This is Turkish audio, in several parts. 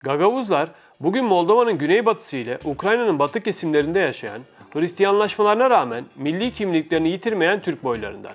Gagavuzlar, bugün Moldova'nın güneybatısı ile Ukrayna'nın batı kesimlerinde yaşayan, Hristiyanlaşmalarına rağmen milli kimliklerini yitirmeyen Türk boylarından.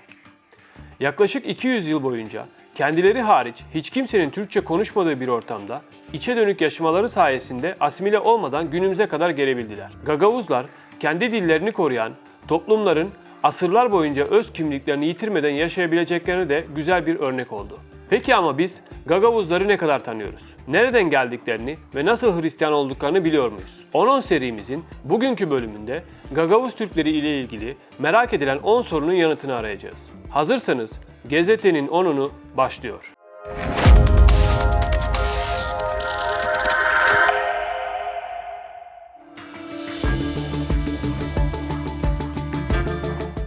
Yaklaşık 200 yıl boyunca kendileri hariç hiç kimsenin Türkçe konuşmadığı bir ortamda içe dönük yaşamaları sayesinde asimile olmadan günümüze kadar gelebildiler. Gagavuzlar, kendi dillerini koruyan, toplumların asırlar boyunca öz kimliklerini yitirmeden yaşayabileceklerine de güzel bir örnek oldu. Peki ama biz Gagavuzları ne kadar tanıyoruz? Nereden geldiklerini ve nasıl Hristiyan olduklarını biliyor muyuz? 10-10 serimizin bugünkü bölümünde Gagavuz Türkleri ile ilgili merak edilen 10 sorunun yanıtını arayacağız. Hazırsanız Gezete'nin 10'unu başlıyor.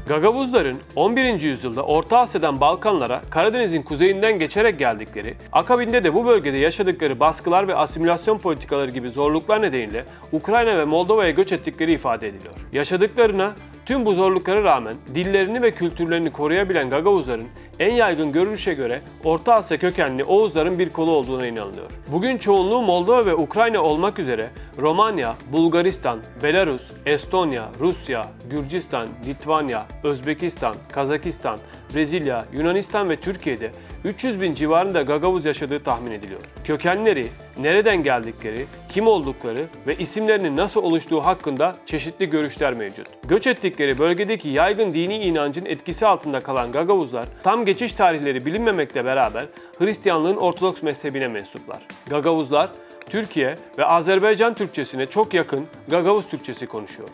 Gagavuzların 11. yüzyılda Orta Asya'dan Balkanlara, Karadeniz'in kuzeyinden geçerek geldikleri, akabinde de bu bölgede yaşadıkları baskılar ve asimilasyon politikaları gibi zorluklar nedeniyle Ukrayna ve Moldova'ya göç ettikleri ifade ediliyor. Yaşadıklarına, tüm bu zorluklara rağmen dillerini ve kültürlerini koruyabilen Gagavuzların en yaygın görüşe göre Orta Asya kökenli Oğuzların bir kolu olduğuna inanılıyor. Bugün çoğunluğu Moldova ve Ukrayna olmak üzere Romanya, Bulgaristan, Belarus, Estonya, Rusya, Gürcistan, Litvanya, Özbekistan, Kazakistan, Brezilya, Yunanistan ve Türkiye'de 300 bin civarında Gagavuz yaşadığı tahmin ediliyor. Kökenleri, nereden geldikleri, kim oldukları ve isimlerinin nasıl oluştuğu hakkında çeşitli görüşler mevcut. Göç ettikleri bölgedeki yaygın dini inancın etkisi altında kalan Gagavuzlar, tam geçiş tarihleri bilinmemekle beraber Hristiyanlığın Ortodoks mezhebine mensuplar. Gagavuzlar, Türkiye ve Azerbaycan Türkçesine çok yakın Gagavuz Türkçesi konuşuyor.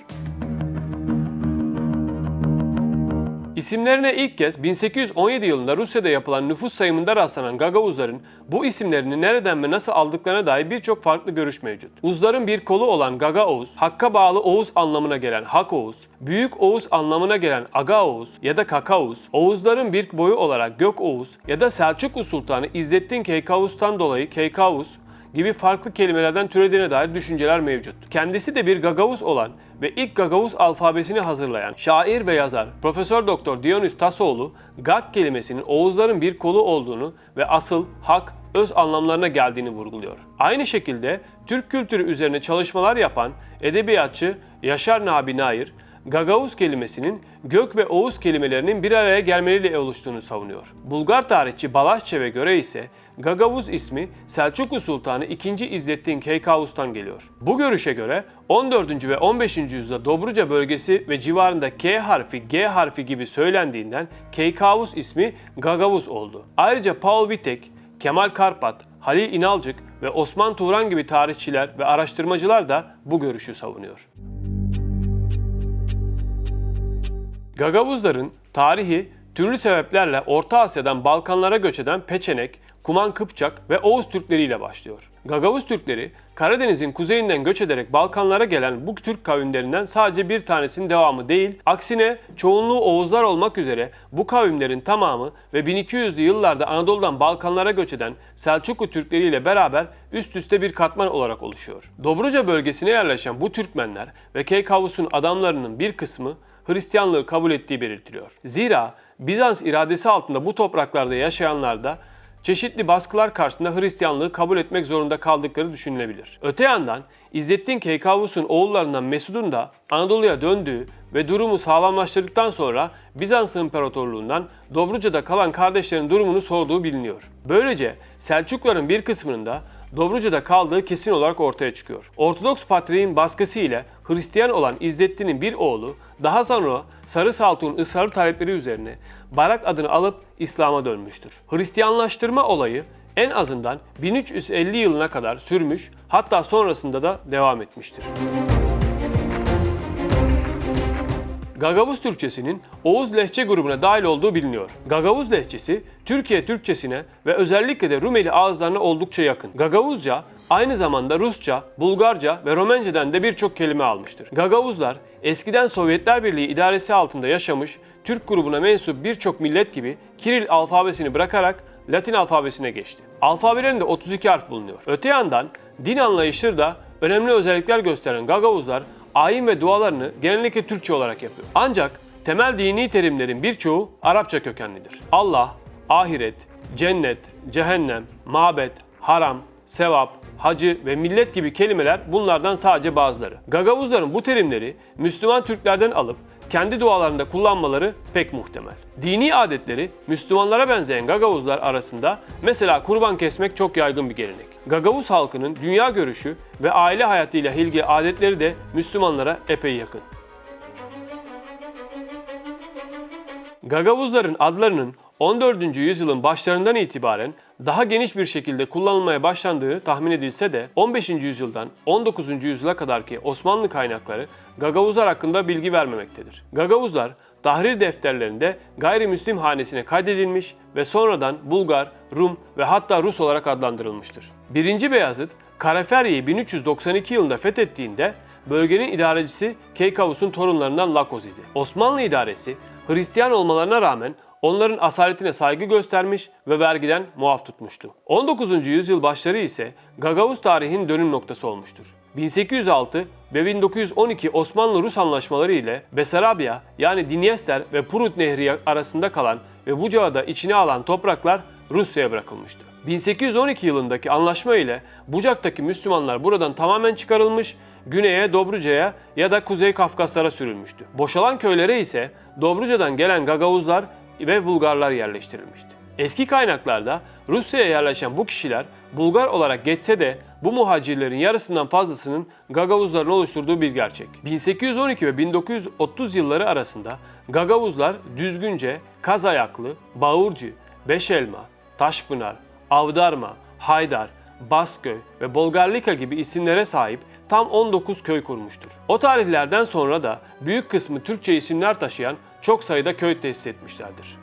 İsimlerine ilk kez 1817 yılında Rusya'da yapılan nüfus sayımında rastlanan Gagavuzların bu isimlerini nereden ve nasıl aldıklarına dair birçok farklı görüş mevcut. Uzların bir kolu olan Gagaoğuz, Hakk'a bağlı Oğuz anlamına gelen Hakoğuz, Büyük Oğuz anlamına gelen Agaoğuz ya da Kakaoğuz, Oğuzların bir boyu olarak Gökoğuz ya da Selçuklu Sultanı İzzettin Keykuos'tan dolayı Keykuos gibi farklı kelimelerden türediğine dair düşünceler mevcut. Kendisi de bir Gagavuz olan ve ilk Gagavuz alfabesini hazırlayan şair ve yazar Profesör Doktor Dionys Tasoğlu, Gag kelimesinin Oğuzların bir kolu olduğunu ve asıl, hak, öz anlamlarına geldiğini vurguluyor. Aynı şekilde Türk kültürü üzerine çalışmalar yapan edebiyatçı Yaşar Nabi Nair, Gagavuz kelimesinin gök ve Oğuz kelimelerinin bir araya gelmeleriyle oluştuğunu savunuyor. Bulgar tarihçi Balaşçev'e göre ise Gagavuz ismi Selçuklu Sultanı II. İzzettin Keykuos'tan geliyor. Bu görüşe göre 14. ve 15. yüzyılda Dobruca bölgesi ve civarında K harfi, G harfi gibi söylendiğinden Keykuos ismi Gagavuz oldu. Ayrıca Paul Vitek, Kemal Karpat, Halil İnalcık ve Osman Turan gibi tarihçiler ve araştırmacılar da bu görüşü savunuyor. Gagavuzların tarihi türlü sebeplerle Orta Asya'dan Balkanlara göç eden Peçenek, Kuman Kıpçak ve Oğuz Türkleri ile başlıyor. Gagavuz Türkleri, Karadeniz'in kuzeyinden göç ederek Balkanlara gelen bu Türk kavimlerinden sadece bir tanesinin devamı değil, aksine çoğunluğu Oğuzlar olmak üzere bu kavimlerin tamamı ve 1200'lü yıllarda Anadolu'dan Balkanlara göç eden Selçuklu Türkleri ile beraber üst üste bir katman olarak oluşuyor. Dobruca bölgesine yerleşen bu Türkmenler ve Keykuos'un adamlarının bir kısmı Hristiyanlığı kabul ettiği belirtiliyor. Zira Bizans iradesi altında bu topraklarda yaşayanlar da çeşitli baskılar karşısında Hristiyanlığı kabul etmek zorunda kaldıkları düşünülebilir. Öte yandan İzzettin Keykuos'un oğullarından Mesud'un da Anadolu'ya döndüğü ve durumu sağlamlaştırdıktan sonra Bizans İmparatorluğundan Dobruca'da kalan kardeşlerin durumunu sorduğu biliniyor. Böylece Selçukluların bir kısmının da Dobruca'da kaldığı kesin olarak ortaya çıkıyor. Ortodoks Patriğin baskısı ile Hristiyan olan İzzettin'in bir oğlu daha sonra Sarı Saltuk'un ısrarlı talepleri üzerine Barak adını alıp İslam'a dönmüştür. Hristiyanlaştırma olayı en azından 1350 yılına kadar sürmüş, hatta sonrasında da devam etmiştir. Gagavuz Türkçesinin Oğuz lehçe grubuna dahil olduğu biliniyor. Gagavuz lehçesi Türkiye Türkçesine ve özellikle de Rumeli ağızlarına oldukça yakın. Gagavuzca aynı zamanda Rusça, Bulgarca ve Romence'den de birçok kelime almıştır. Gagavuzlar eskiden Sovyetler Birliği idaresi altında yaşamış Türk grubuna mensup birçok millet gibi Kiril alfabesini bırakarak Latin alfabesine geçti. Alfabelerinde 32 harf bulunuyor. Öte yandan din anlayışları da önemli özellikler gösteren Gagavuzlar ayin ve dualarını genellikle Türkçe olarak yapıyor. Ancak temel dini terimlerin birçoğu Arapça kökenlidir. Allah, ahiret, cennet, cehennem, mabet, haram, sevap, hacı ve millet gibi kelimeler bunlardan sadece bazıları. Gagavuzların bu terimleri Müslüman Türklerden alıp kendi dualarında kullanmaları pek muhtemel. Dini adetleri Müslümanlara benzeyen Gagavuzlar arasında mesela kurban kesmek çok yaygın bir gelenek. Gagavuz halkının dünya görüşü ve aile hayatıyla ilgili adetleri de Müslümanlara epey yakın. Gagavuzların adlarının 14. yüzyılın başlarından itibaren daha geniş bir şekilde kullanılmaya başlandığı tahmin edilse de 15. yüzyıldan 19. yüzyıla kadarki Osmanlı kaynakları Gagavuzlar hakkında bilgi vermemektedir. Gagavuzlar tahrir defterlerinde gayrimüslim hanesine kaydedilmiş ve sonradan Bulgar, Rum ve hatta Rus olarak adlandırılmıştır. 1. Beyazıt, Karaferyi'yi 1392 yılında fethettiğinde bölgenin idarecisi Keykavus'un torunlarından Lakoz idi. Osmanlı idaresi Hristiyan olmalarına rağmen onların asaletine saygı göstermiş ve vergiden muaf tutmuştu. 19. yüzyıl başları ise Gagavuz tarihinin dönüm noktası olmuştur. 1806 ve 1912 Osmanlı-Rus anlaşmaları ile Besarabya yani Dinyester ve Prut Nehri arasında kalan ve Buca'da içine alan topraklar Rusya'ya bırakılmıştı. 1812 yılındaki anlaşma ile Bucak'taki Müslümanlar buradan tamamen çıkarılmış, güneye Dobruca'ya ya da Kuzey Kafkaslara sürülmüştü. Boşalan köylere ise Dobruca'dan gelen Gagavuzlar ve Bulgarlar yerleştirilmişti. Eski kaynaklarda Rusya'ya yerleşen bu kişiler Bulgar olarak geçse de bu muhacirlerin yarısından fazlasının Gagavuzların oluşturduğu bir gerçek. 1812 ve 1930 yılları arasında Gagavuzlar Düzgünce, Kazayaklı, Bağırcı, Beşelma, Taşpınar, Avdarma, Haydar, Basköy ve Bolgarlika gibi isimlere sahip tam 19 köy kurmuştur. O tarihlerden sonra da büyük kısmı Türkçe isimler taşıyan çok sayıda köy tesis etmişlerdir.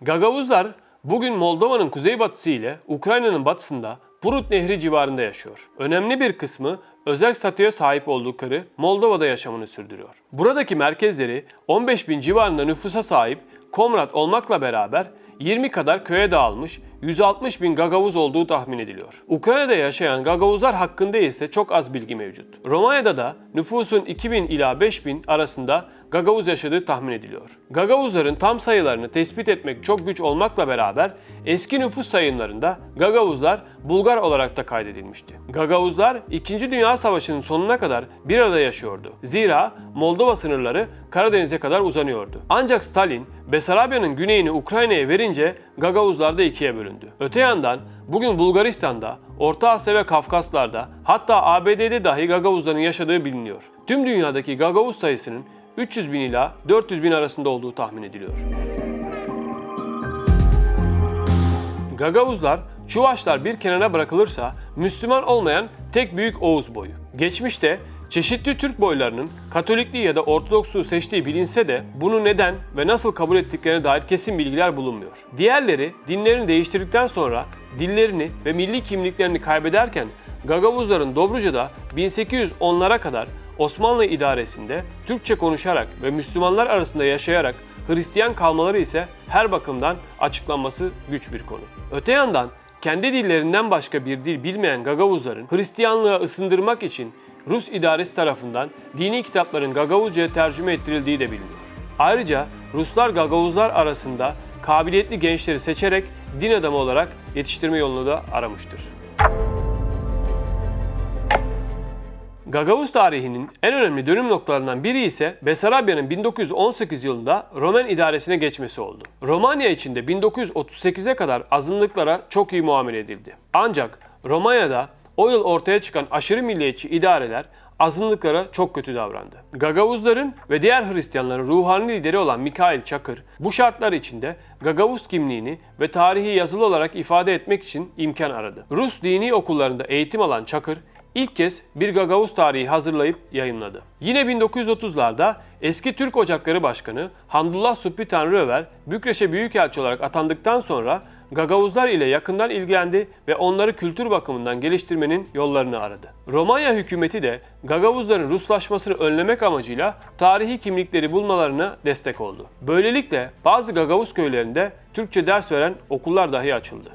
Gagavuzlar bugün Moldova'nın kuzeybatısı ile Ukrayna'nın batısında Prut Nehri civarında yaşıyor. Önemli bir kısmı özel statüye sahip oldukları Moldova'da yaşamını sürdürüyor. Buradaki merkezleri 15.000 civarında nüfusa sahip Komrat olmakla beraber 20 kadar köye dağılmış 160.000 Gagavuz olduğu tahmin ediliyor. Ukrayna'da yaşayan Gagavuzlar hakkında ise çok az bilgi mevcut. Romanya'da da nüfusun 2000 ila 5000 arasında Gagavuz yaşadığı tahmin ediliyor. Gagavuzların tam sayılarını tespit etmek çok güç olmakla beraber eski nüfus sayımlarında Gagavuzlar Bulgar olarak da kaydedilmişti. Gagavuzlar 2. Dünya Savaşı'nın sonuna kadar bir arada yaşıyordu. Zira Moldova sınırları Karadeniz'e kadar uzanıyordu. Ancak Stalin Besarabya'nın güneyini Ukrayna'ya verince Gagavuzlar da ikiye bölündü. Öte yandan bugün Bulgaristan'da, Orta Asya ve Kafkaslar'da hatta ABD'de dahi Gagavuzların yaşadığı biliniyor. Tüm dünyadaki Gagavuz sayısının 300.000 ila 400.000 arasında olduğu tahmin ediliyor. Gagavuzlar, Çuvaşlar bir kenara bırakılırsa Müslüman olmayan tek büyük Oğuz boyu. Geçmişte çeşitli Türk boylarının Katolikliği ya da Ortodoksluğu seçtiği bilinse de bunu neden ve nasıl kabul ettiklerine dair kesin bilgiler bulunmuyor. Diğerleri dinlerini değiştirdikten sonra dillerini ve milli kimliklerini kaybederken Gagavuzların Dobruca'da 1810'lara kadar Osmanlı idaresinde Türkçe konuşarak ve Müslümanlar arasında yaşayarak Hristiyan kalmaları ise her bakımdan açıklanması güç bir konu. Öte yandan kendi dillerinden başka bir dil bilmeyen Gagavuzların Hristiyanlığa ısındırmak için Rus idaresi tarafından dini kitapların Gagavuzca'ya tercüme ettirildiği de biliniyor. Ayrıca Ruslar Gagavuzlar arasında kabiliyetli gençleri seçerek din adamı olarak yetiştirme yolunu da aramıştır. Gagavuz tarihinin en önemli dönüm noktalarından biri ise Besarabya'nın 1918 yılında Roman idaresine geçmesi oldu. Romanya içinde 1938'e kadar azınlıklara çok iyi muamele edildi. Ancak Romanya'da o yıl ortaya çıkan aşırı milliyetçi idareler azınlıklara çok kötü davrandı. Gagavuzların ve diğer Hristiyanların ruhani lideri olan Mikhail Çakır bu şartlar içinde Gagavuz kimliğini ve tarihi yazılı olarak ifade etmek için imkan aradı. Rus dini okullarında eğitim alan Çakır İlk kez bir Gagavuz tarihi hazırlayıp yayımladı. Yine 1930'larda eski Türk Ocakları Başkanı Hamdullah Subhi Tanrıöver, Bükreş'e büyükelçi olarak atandıktan sonra Gagavuzlar ile yakından ilgilendi ve onları kültür bakımından geliştirmenin yollarını aradı. Romanya hükümeti de Gagavuzların Ruslaşmasını önlemek amacıyla tarihi kimlikleri bulmalarına destek oldu. Böylelikle bazı Gagavuz köylerinde Türkçe ders veren okullar dahi açıldı.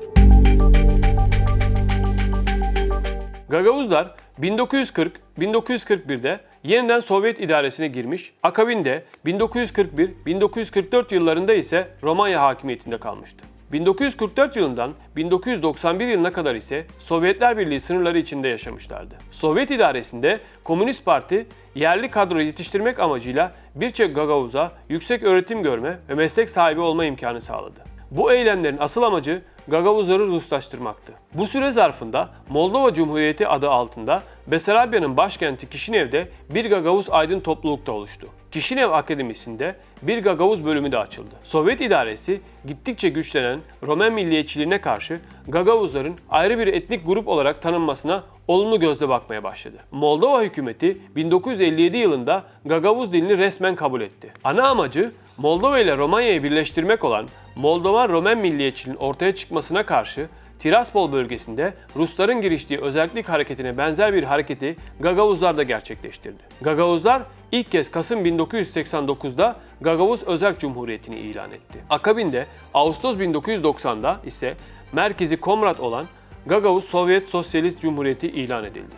Gagavuzlar 1940-1941'de yeniden Sovyet idaresine girmiş, akabinde 1941-1944 yıllarında ise Romanya hakimiyetinde kalmıştı. 1944 yılından 1991 yılına kadar ise Sovyetler Birliği sınırları içinde yaşamışlardı. Sovyet idaresinde Komünist Parti yerli kadro yetiştirmek amacıyla birçok Gagauz'a yüksek öğretim görme ve meslek sahibi olma imkanı sağladı. Bu eylemlerin asıl amacı Gagavuzları Ruslaştırmaktı. Bu süre zarfında Moldova Cumhuriyeti adı altında Besarabya'nın başkenti Kişinev'de bir Gagavuz aydın toplulukta oluştu. Kişinev Akademisi'nde bir Gagavuz bölümü de açıldı. Sovyet idaresi gittikçe güçlenen Romen milliyetçiliğine karşı Gagavuzların ayrı bir etnik grup olarak tanınmasına olumlu gözle bakmaya başladı. Moldova hükümeti 1957 yılında Gagavuz dilini resmen kabul etti. Ana amacı Moldova ile Romanya'yı birleştirmek olan Moldovan-Romen milliyetçiliğinin ortaya çıkmasına karşı Tiraspol bölgesinde Rusların giriştiği özerklik hareketine benzer bir hareketi Gagavuzlar da gerçekleştirdi. Gagavuzlar ilk kez Kasım 1989'da Gagavuz Özerk Cumhuriyeti'ni ilan etti. Akabinde Ağustos 1990'da ise merkezi Komrat olan Gagavuz Sovyet Sosyalist Cumhuriyeti ilan edildi.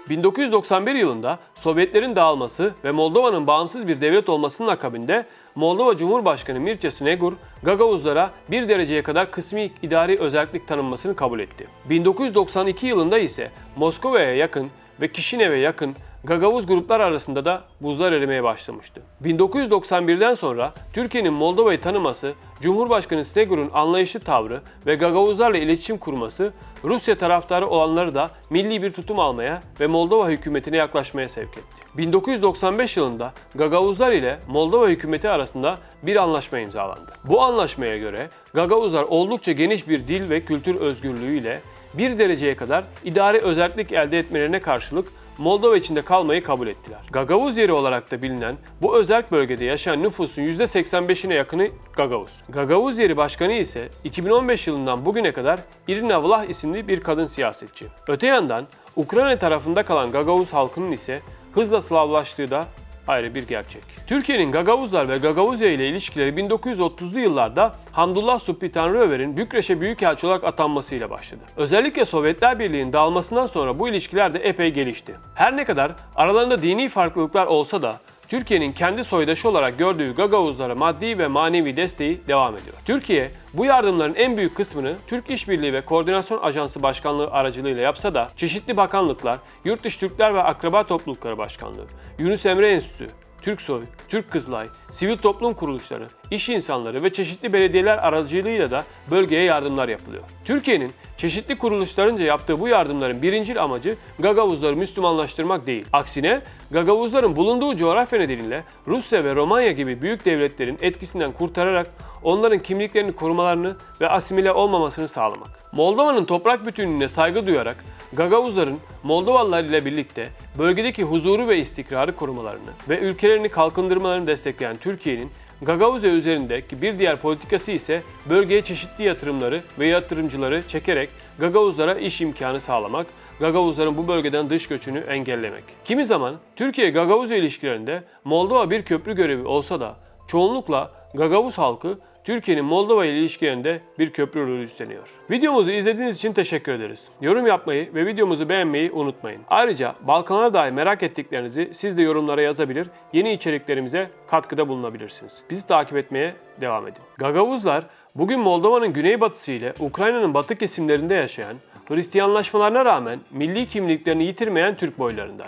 1991 yılında Sovyetlerin dağılması ve Moldova'nın bağımsız bir devlet olmasının akabinde Moldova Cumhurbaşkanı Mircea Snegur, Gagavuzlara bir dereceye kadar kısmi idari özerklik tanınmasını kabul etti. 1992 yılında ise Moskova'ya yakın ve Kişinev'e yakın Gagavuz gruplar arasında da buzlar erimeye başlamıştı. 1991'den sonra Türkiye'nin Moldova'yı tanıması, Cumhurbaşkanı Snegur'un anlayışlı tavrı ve Gagavuzlarla iletişim kurması, Rusya taraftarı olanları da milli bir tutum almaya ve Moldova hükümetine yaklaşmaya sevk etti. 1995 yılında Gagavuzlar ile Moldova hükümeti arasında bir anlaşma imzalandı. Bu anlaşmaya göre Gagavuzlar oldukça geniş bir dil ve kültür özgürlüğüyle bir dereceye kadar idari özerklik elde etmelerine karşılık Moldova içinde kalmayı kabul ettiler. Gagavuz yeri olarak da bilinen bu özerk bölgede yaşayan nüfusun %85'ine yakını Gagavuz. Gagavuz yeri başkanı ise 2015 yılından bugüne kadar Irina Vlah isimli bir kadın siyasetçi. Öte yandan Ukrayna tarafında kalan Gagavuz halkının ise hızla Slavlaştığı da ayrı bir gerçek. Türkiye'nin Gagavuzlar ve Gagavuzya ile ilişkileri 1930'lu yıllarda Hamdullah Subhi Tanrıöver'in Bükreş'e büyükelçi olarak atanmasıyla başladı. Özellikle Sovyetler Birliği'nin dağılmasından sonra bu ilişkiler de epey gelişti. Her ne kadar aralarında dini farklılıklar olsa da Türkiye'nin kendi soydaşı olarak gördüğü Gagavuzlara maddi ve manevi desteği devam ediyor. Türkiye bu yardımların en büyük kısmını Türk İşbirliği ve Koordinasyon Ajansı Başkanlığı aracılığıyla yapsa da çeşitli bakanlıklar, Yurtdışı Türkler ve Akraba Toplulukları Başkanlığı, Yunus Emre Enstitüsü, Türksoy, Türk Kızılay, sivil toplum kuruluşları, iş insanları ve çeşitli belediyeler aracılığıyla da bölgeye yardımlar yapılıyor. Türkiye'nin çeşitli kuruluşlarınca yaptığı bu yardımların birincil amacı Gagavuzları Müslümanlaştırmak değil. Aksine Gagavuzların bulunduğu coğrafya nedeniyle Rusya ve Romanya gibi büyük devletlerin etkisinden kurtararak onların kimliklerini korumalarını ve asimile olmamasını sağlamak. Moldova'nın toprak bütünlüğüne saygı duyarak Gagavuzların Moldovalılar ile birlikte bölgedeki huzuru ve istikrarı korumalarını ve ülkelerini kalkındırmalarını destekleyen Türkiye'nin Gagavuzya üzerindeki bir diğer politikası ise bölgeye çeşitli yatırımları ve yatırımcıları çekerek Gagavuzlara iş imkanı sağlamak, Gagavuzların bu bölgeden dış göçünü engellemek. Kimi zaman Türkiye-Gagavuzya ilişkilerinde Moldova bir köprü görevi olsa da çoğunlukla Gagavuz halkı Türkiye'nin Moldova ile ilişkilerinde bir köprü rolü üstleniyor. Videomuzu izlediğiniz için teşekkür ederiz. Yorum yapmayı ve videomuzu beğenmeyi unutmayın. Ayrıca Balkanlara dair merak ettiklerinizi siz de yorumlara yazabilir, yeni içeriklerimize katkıda bulunabilirsiniz. Bizi takip etmeye devam edin. Gagavuzlar, bugün Moldova'nın güneybatısı ile Ukrayna'nın batı kesimlerinde yaşayan, Hristiyanlaşmalarına rağmen milli kimliklerini yitirmeyen Türk boylarından.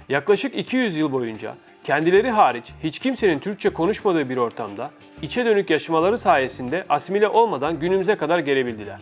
Yaklaşık 200 yıl boyunca kendileri hariç hiç kimsenin Türkçe konuşmadığı bir ortamda içe dönük yaşamaları sayesinde asimile olmadan günümüze kadar gelebildiler.